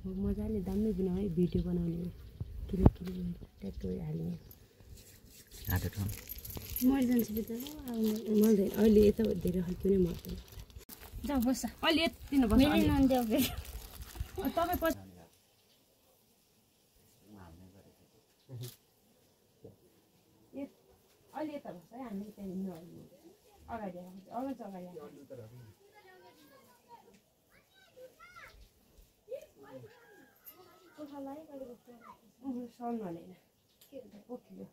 मजाले दामी बनाऊ है भिडियो बनाउने किलो ट्याक्टर हाल्ने मर्जन्छ बित्ता मर्दैन अहिले यता धेरै खालको नै मर्दैन जाऊ बस्छ अहिले यति नबस्छ मैले नन्देऊ के तपाईँ पछि अहिले यता बस्छ है हामी त्यहाँ हिँड्नु अगाडि आउँछ अगाडि साउन्ड हालेन पोखियो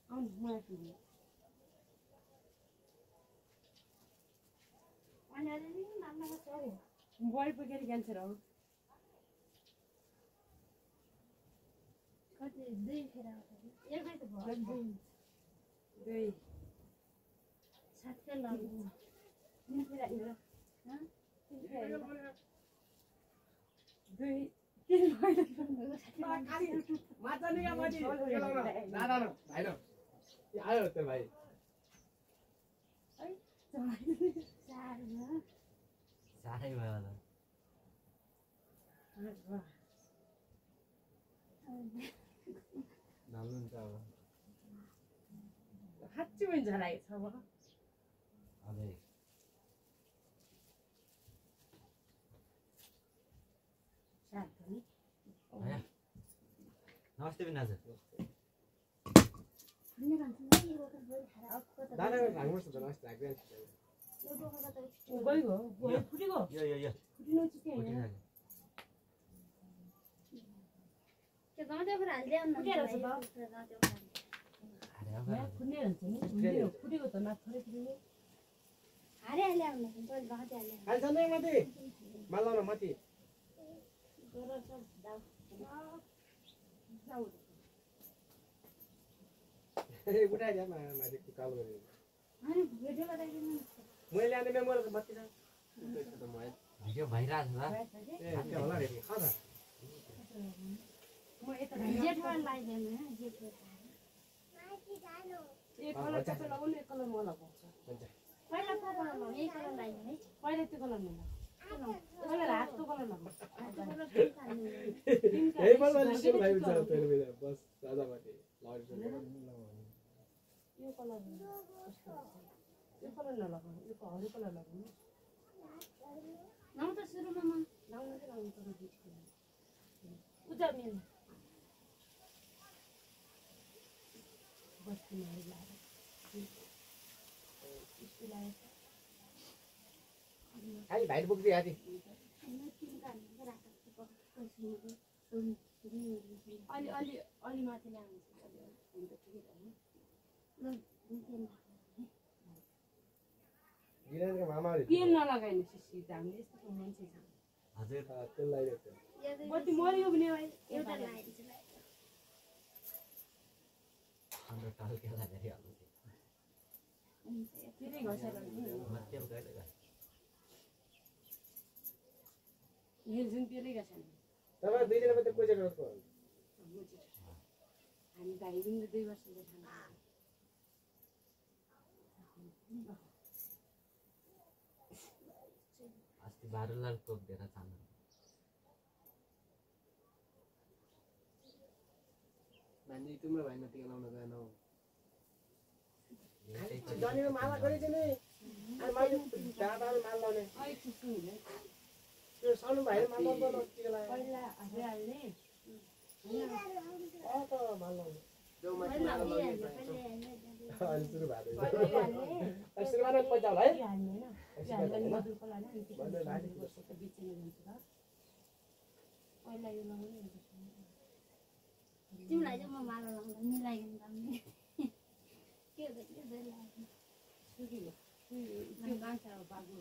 आउनु मलाई सुन्नु बढी पुगेर क्यान्सर हो कति दुई फेर एकै त भयो दुई साथै लाग्यो दुई आयो त्यो भाइ साह्रै भयो होला नल्नुहुन्छ अब साँच्चै पनि झराएको छ अब अझै नमस्ते बिनाजु दाना भाग्नुपर्छ त नमस्ते लाग्दैन गइगयो फुटेको यो फुटिनु चाहिँ त्यो गाउँदै फेर हाल्दै आउनु फुट्ने हुन्छ नि फुटेको त नथरे फुट्ने हारे हाले आउनु पहिले गाउँदै हाले हाल्छ नै माथि माल लाउन माथि उठाइदिए माथि कालो गरेर मैले आने मेमोरी बत्ती छ भिडियो भइरहेछ ल ए के होला रे खाजा म यता जेठमा लाइदिनु है जेठमा एक कलर तपाईँ लगाउनु एक कलर म लगाउँछु पहिला को कलर लगाउनु यही कलर लाइदिनु है पहिला त्यो कलर नलाग कलर हातको कलर लगाउनु यही बल सुरु भाइ हुन्छ तेरो बेला बस दादा माथि यो कलर नलगाउनु यो हरियो कलर लगाउनु नौ त सुरुमा म लाउनु चाहिँ लाउनु पर्छ उजा मेन बस्तीमा लगाएर खाली भाइ बोक्दै आदि अलि अलि माथि ल्याउनु गिरेनको मामाले तेल नलगाइनु सिधा हामीले यस्तो मान्छे छ हजुर तेल लगाइदिएको बत्ती मऱ्यो भने भाइ एउटा लाइदिन्छु हाम्रो टालकेला गरिहाल्नु फेरि घसेर तेल गएर हेर्छन् तेलै घसेन तपाईँ दुई दिनमा त्यो कोचेर रस्को हामी भाइ पनि 2 वर्ष अस्ति 12 लाख टोक दिएर चाहनु मान्छे तिम्रो भाइमा टिका लाउन गएन हौ जनीले माला गरेछ नि अनि मैले दादाले माल लाउने त्यो सानो भाइले माल लाउन टिका लाग्यो पहिला आफै हाल्ने त माल लाउने देउ माथि माल लाउने अनि सुरु भयो सुरुमा नै पैसा होला है हाल्ने हैन मधुरको लाने अनि त्यो बिचमा जान्छ र पहिला यो लाउने तिमीलाई चाहिँ म माला लाउँदा मिलाइदिनु दामी के गर्दै लाग्यो सुकिलो त्यो गान्छ बाबु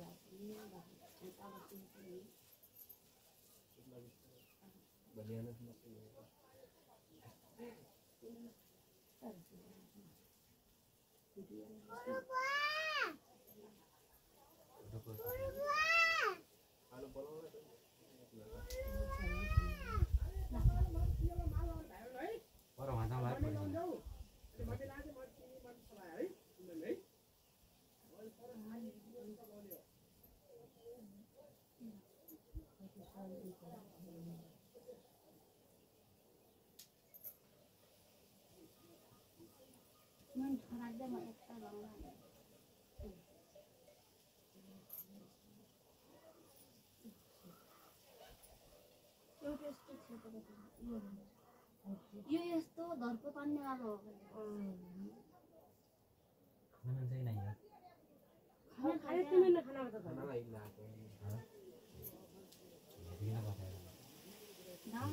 मन खराब म एकता लाउँला एउटा यस्तो छ यो यस्तो धर्को तान्ने वाला हो खाना चाहिँ नहीं है खाना खाए तो मैंने खाना बता खाना लाइक लाके ये ना बताया नाम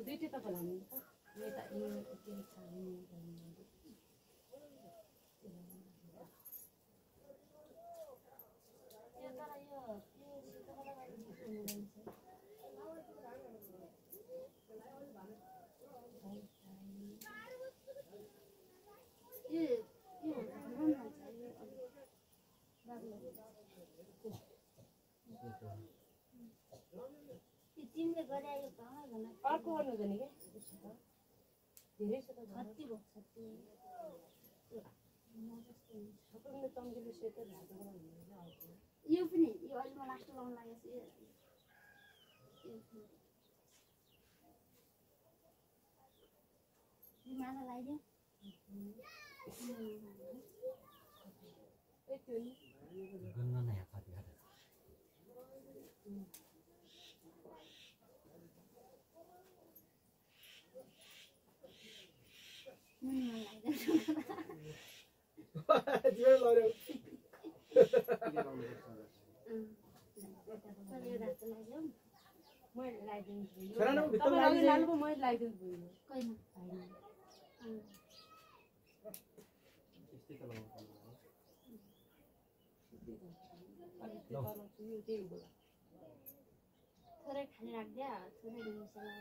दुईटै त बोलाउनु त यता यो के छ तिमीले गरे यो कहाँ गर्न अर्को गर्नु जाने के धेरै छ त छत्ती भो छत्ती सबैले तम्केले सेतो भातो बनाउनु यो पनि यो अहिले म लास्ट लाउन लागेको छु यो माला लगाइदियो त्यो नि गन्ना नहीं है खाती है जीवन लड्यो मैले लगाइदिन्छु छोरा न भित्र तपाईले लागि लानुको मैले लगाइदिन्छु कैन यस्तै त लगाउँछ थोरै खाली राख्दिया थोरै मसला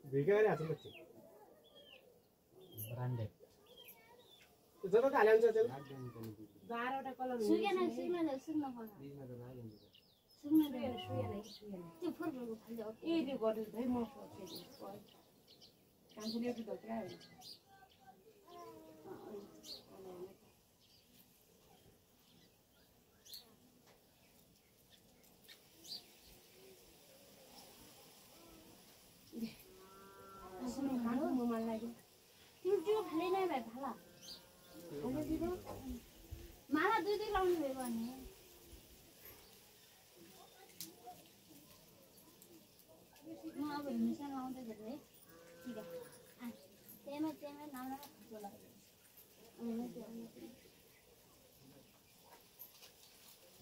भिगाएर हात बच्चे ब्रांडेड जब त हाल्छ चाहिँ 12 वटा कलर सुकेन पर्छ सुक्न त्यो फुलको खाली एले गर्नु भइ म सोचे कान्छेले एउटा धक्रा खानु म मन लाग्यो त्यो खाली नै भए भाला माला दुई लाउनु भयो भने म अब हिमसन लाउँदै धेरै ठीक है त्यहीमा नाम खर्च लाग्यो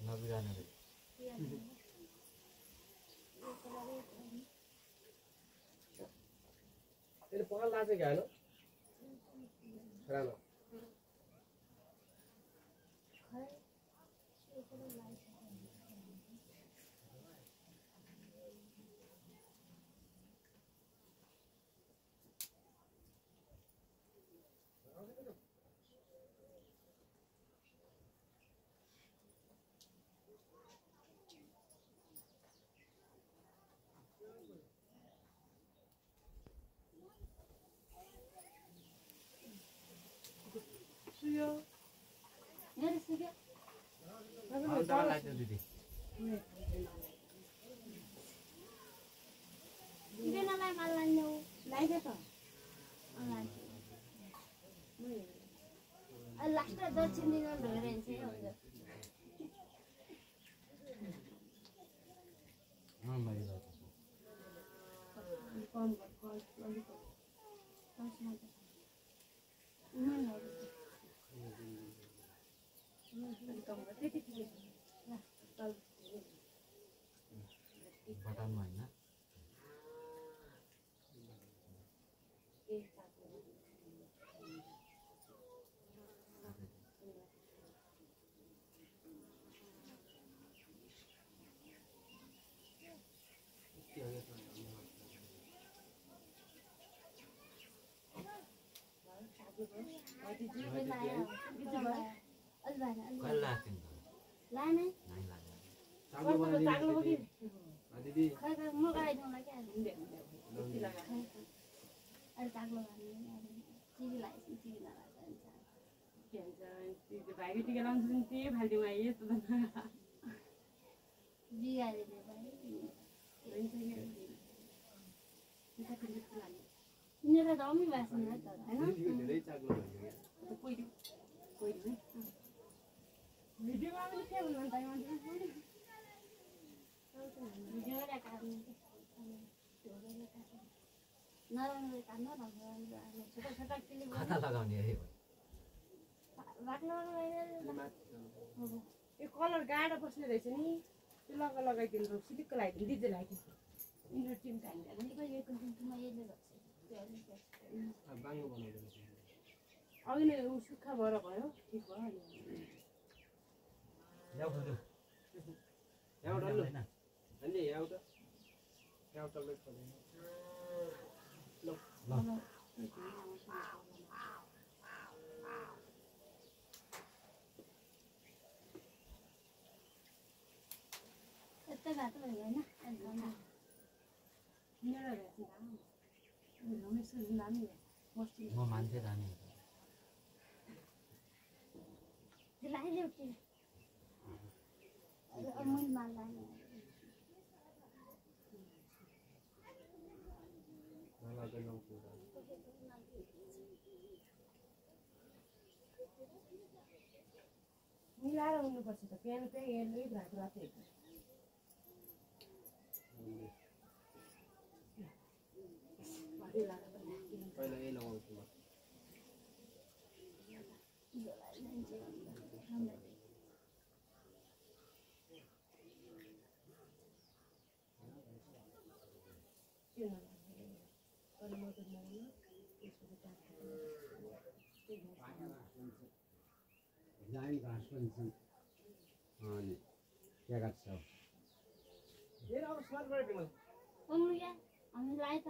नबिगार्नु यसले पकाल लान्छ कि होइन राम्रो सुयो मेरो सुक्यो अन्तर लाग्यो दिदी किनेनलाई माल लान्नु लाइदे त लास्ट दक्षिण दिन ढोएर हिँड्छ है मैले कम अलिक त्यति ठिकै छ बटनमा होइन अलि लायो अलि भएन अलि कहिले लाग्छ नि लाने नाइ लाग्छ चाग्लो बनाइदिनु दिदी खै खै म गराइदिउँला क्या अलि चाग्लो गर्ने चिनी लगाएपछि चिनी नलाग्छ भाइको टिका लाउँछ नि त्यही फाल्दिउँ आइए यस्तो त बिगारे तिनीहरू त अमी भएको छैन त होइन धेरै चाग्लो भयो भिडियोमा पनि के भन्नु त भिडियोलाई काट्नु नराम्रो काट्नु छोटा छोटा क्लिप खाता लगाउने है बाक्लो यो कलर गाडो बस्ने रहेछ नि त्यो लगाइदिनु सिलिकको लगाइदिनु दिदी लगाइदिनु इन्डोर टिम यसले बाङ्गो बनाउँदैन अघि नै सुक्खा भएर भयो ठिक भयो ल्याउ खोज्नु यहाँ डल्लो अनि यहाँ त यहाँ डल्लो ल यस्तो घाटो भयो होइन म मान्छे जाने लगाइदेऊ कि मैले माल्दा मिलाएर हुनुपर्छ त प्यान चाहिँ यही भाग राख्दै पहिला यही लगाउँछु म Nein, घाँस पनि छन् अनि के गर्छ धेरै अब स्मार्ट गरेको मैले हामी लाइ त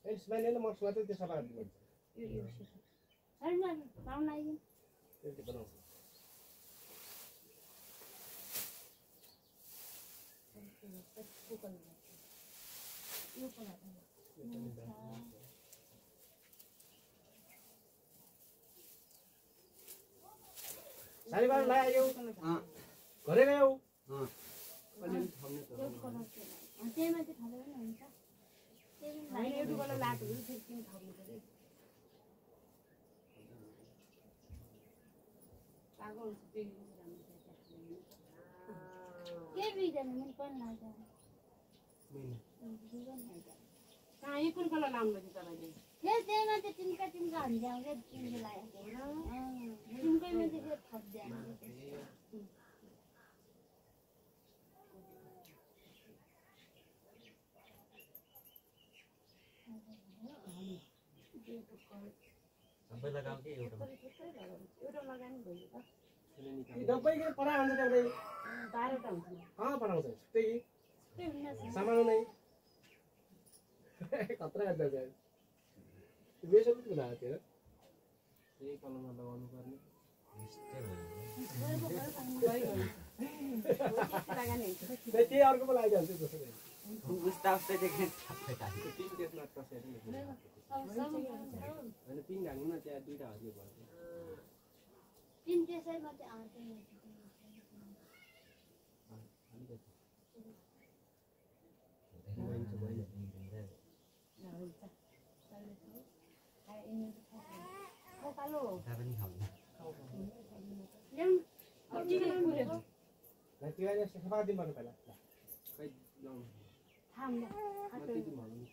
ए स्माइल हैन म स्वादै त्यो सफा गर्दिनु होइन पाउन आइदिनु त्यति बनाउँछु सारी बार लायो घरे गयो अलि थम्ने त त्यहीमा चाहिँ खाँदा पनि हुन्छ होइन एउटा बेला लाएको फेरि किन खाउनु पऱ्यो पागल हुन्छ त्यही के बिग्दैन मैले पनि लाग्छ कहाँ यो कुन कलर लाउनुभयो तपाईँले त्यहीमा चाहिँ तिनका हन्ड्याउ क्या तिमीले लगाएको तिनकैमा चाहिँ थप्द्या सबै लगाऊ कि एउटा एउटा लगानी भयो त डब्बै के परा हुन्छ त्यहाँले 12 टा हुन्छ पराउँछ त्यही सामान नै खतरा गर्छ त्यो बेसो पनि हुँदा थियो यही कलरमा लगाउनु पर्ने त्यही अर्को पो लागिहाल्छ जस्तो उस्ता उस्तै देख्ने छाप्पै टाल्यो पिङ त्यसमा तसेर होइन पिङ हाल्नु न त्यहाँ दुईटा हाल्नु पर्छ तिन त्यसैमा चाहिँ आउँछ उता पनि खाउँदैन त्यो सफा दिन पर्नु पहिला खै लाउनु त्यति भन्नु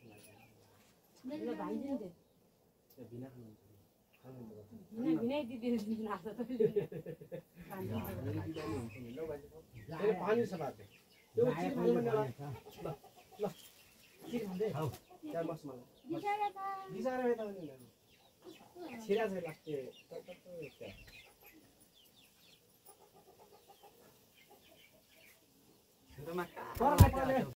मेरो भाइ दिनु दे बिना बिना दिदी लाग्छ तैले पानी सफा दे त्यो चिज भन्नु ल ल चिज भन्दै खाऊ चार मस मलाई बिचारा त बिचारा भए त छिरा चाहिँ लाग्छ सुरुमा तर